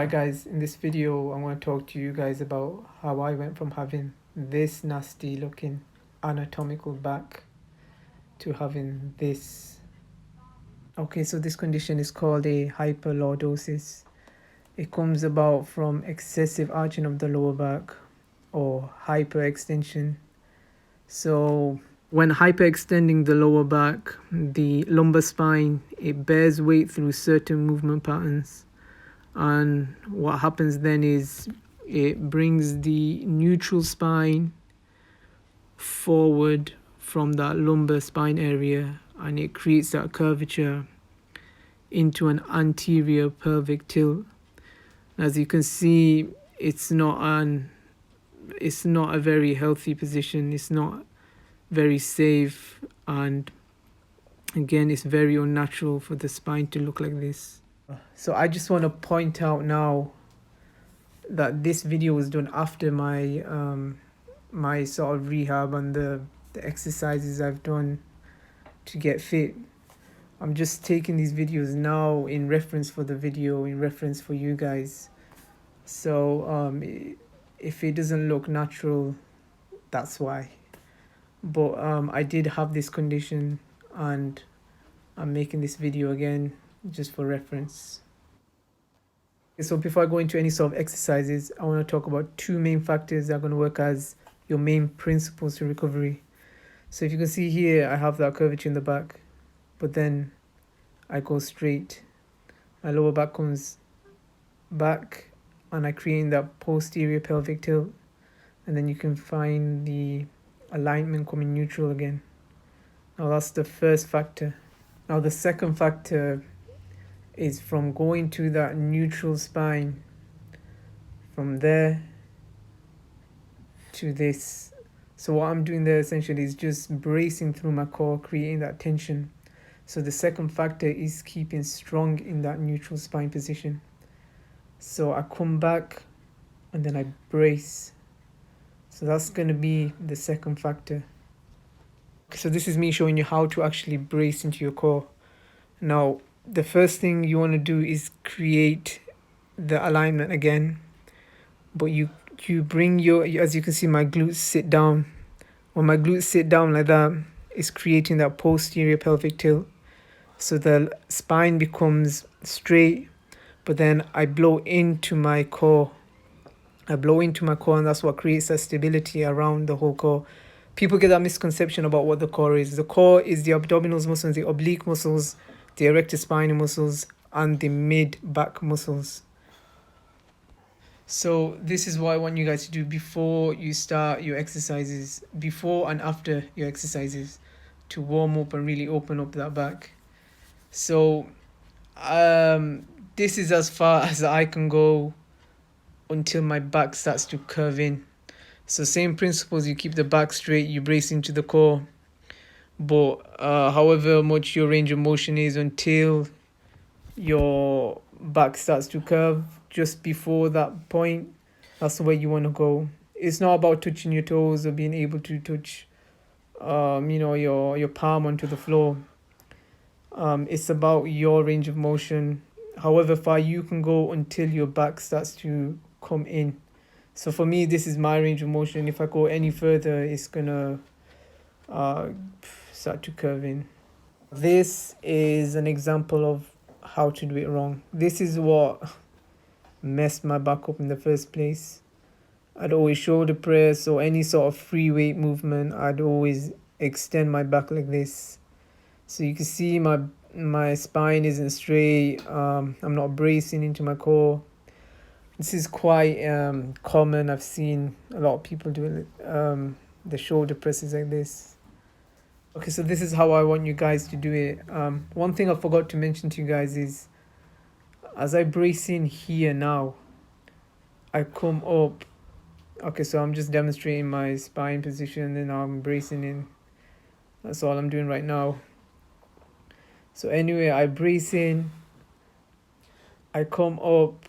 Hi guys, in this video I want to talk to you guys about how I went from having this nasty looking anatomical back to having this. Okay, so this condition is called a hyperlordosis. It comes about from excessive arching of the lower back or hyperextension. So when hyperextending the lower back, the lumbar spine, it bears weight through certain movement patterns. And what happens then is it brings the neutral spine forward from that lumbar spine area, and it creates that curvature into an anterior pelvic tilt. As you can see, it's not a very healthy position. It's not very safe, and again, it's very unnatural for the spine to look like this. So I just want to point out now that this video was done after my my sort of rehab and the exercises I've done to get fit. I'm just taking these videos now in reference for the video, in reference for you guys. So if it doesn't look natural, that's why. But I did have this condition, and I'm making this video again just for reference. So before I go into any sort of exercises, I want to talk about two main factors that are going to work as your main principles to recovery. So if you can see here, I have that curvature in the back, but then I go straight. My lower back comes back, and I create that posterior pelvic tilt, and then you can find the alignment coming neutral again. Now that's the first factor. Now the second factor is from going to that neutral spine, from there to this. So what I'm doing there essentially is just bracing through my core, creating that tension. So the second factor is keeping strong in that neutral spine position. So I come back and then I brace. So that's going to be the second factor. So this is me showing you how to actually brace into your core. Now, the first thing you want to do is create the alignment again, but you bring your, as you can see, my glutes sit down. When my glutes sit down like that, it's creating that posterior pelvic tilt. So the spine becomes straight, but then I blow into my core. And that's what creates that stability around the whole core. People get that misconception about what the core is. The core is the abdominal muscles, the oblique muscles, the erector spinae muscles, and the mid-back muscles. So this is what I want you guys to do before you start your exercises, before and after your exercises, to warm up and really open up that back. So this is as far as I can go until my back starts to curve in. So same principles, you keep the back straight, you brace into the core. But however much your range of motion is until your back starts to curve, just before that point, that's where you want to go. It's not about touching your toes or being able to touch your palm onto the floor. It's about your range of motion, however far you can go until your back starts to come in. So for me, this is my range of motion. If I go any further, it's gonna start to curve in. This is an example of how to do it wrong. This is what messed my back up in the first place. I'd always shoulder press or any sort of free weight movement. I'd always extend my back like this. So you can see my spine isn't straight. I'm not bracing into my core. This is quite common. I've seen a lot of people doing the shoulder presses like this. Okay, so this is how I want you guys to do it. One thing I forgot to mention to you guys is, as I brace in here now, I come up. Okay, so I'm just demonstrating my spine position, and I'm bracing in. That's all I'm doing right now. So anyway, I brace in, I come up,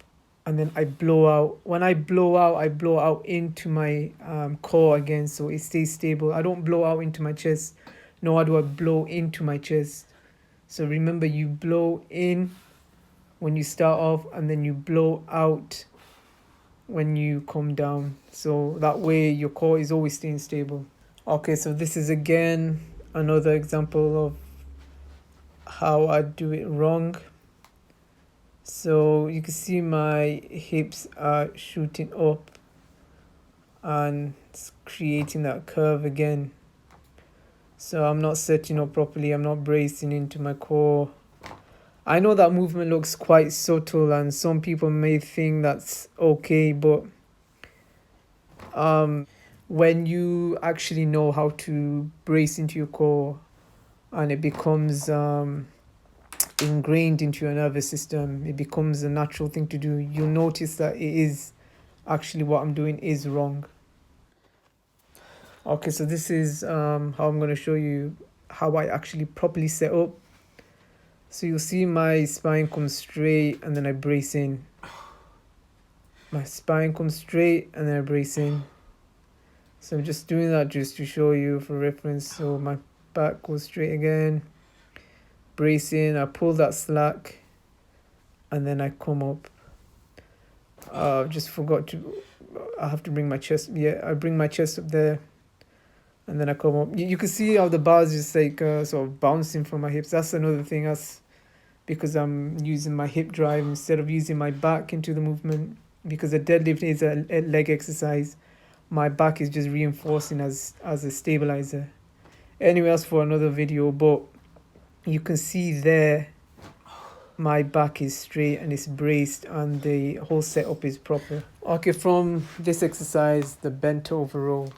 and then I blow out. When I blow out into my core again, so it stays stable. I don't blow out into my chest, nor do I blow into my chest. So remember, you blow in when you start off, and then you blow out when you come down, so that way your core is always staying stable. Okay, so this is again another example of how I do it wrong. So you can see my hips are shooting up and it's creating that curve again. So I'm not setting up properly, I'm not bracing into my core. I know that movement looks quite subtle and some people may think that's okay, but when you actually know how to brace into your core and it becomes ingrained into your nervous system, it becomes a natural thing to do, you'll notice that it is actually what I'm doing is wrong. Okay, so this is how I'm going to show you how I actually properly set up. So you'll see my spine comes straight and then I brace in. My spine comes straight and then I brace in. So I'm just doing that just to show you for reference. So my back goes straight again, brace in, I pull that slack and then I come up. Just forgot to, I have to bring my chest, I bring my chest up there and then I come up. You can see how the bars just like sort of bouncing from my hips. That's another thing, that's because I'm using my hip drive instead of using my back into the movement, because a deadlift is a leg exercise. My back is just reinforcing as a stabilizer. Anyway, that's for another video, but you can see there my back is straight and it's braced and the whole setup is proper. Okay, from this exercise, the bent over row,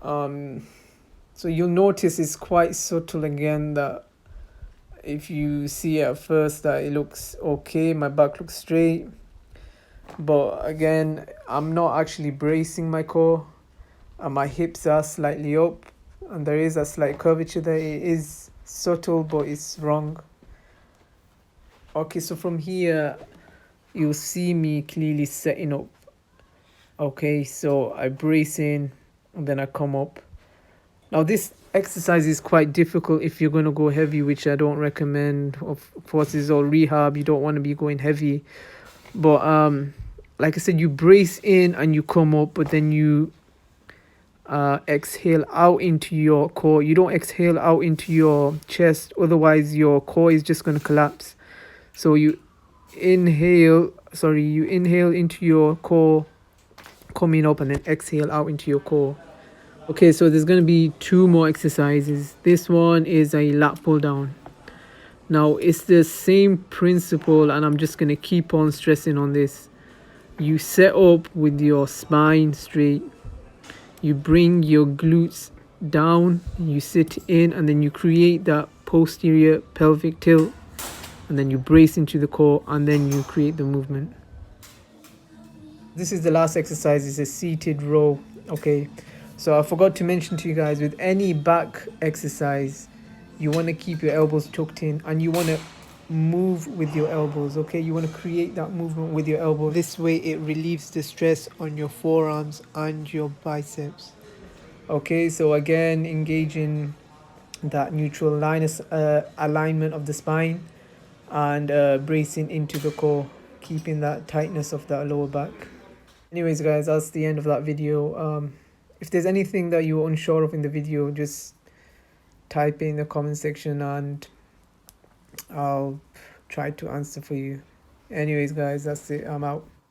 so you'll notice it's quite subtle again, that if you see at first that it looks okay, my back looks straight, but again I'm not actually bracing my core and my hips are slightly up and there is a slight curvature there. It is subtle but it's wrong. Okay, so from here you'll see me clearly setting up. Okay, so I brace in and then I come up. Now this exercise is quite difficult if you're going to go heavy, which I don't recommend. Of course, this is all rehab, you don't want to be going heavy, but like I said, you brace in and you come up, but then you exhale out into your core. You don't exhale out into your chest, otherwise your core is just going to collapse. So you inhale into your core coming up and then exhale out into your core. Okay, so there's going to be two more exercises. This one is a lat pull down. Now it's the same principle and I'm just going to keep on stressing on this. You set up with your spine straight, you bring your glutes down, you sit in and then you create that posterior pelvic tilt and then you brace into the core and then you create the movement. This is the last exercise, it's a seated row. Okay, so I forgot to mention to you guys, with any back exercise you want to keep your elbows tucked in and you want to move with your elbows. Okay, you want to create that movement with your elbow. This way it relieves the stress on your forearms and your biceps. Okay, so again, engaging that neutral alignment of the spine and bracing into the core, keeping that tightness of that lower back. Anyways guys, that's the end of that video. If there's anything that you're unsure of in the video, just type in the comment section and I'll try to answer for you. Anyways guys, that's it, I'm out.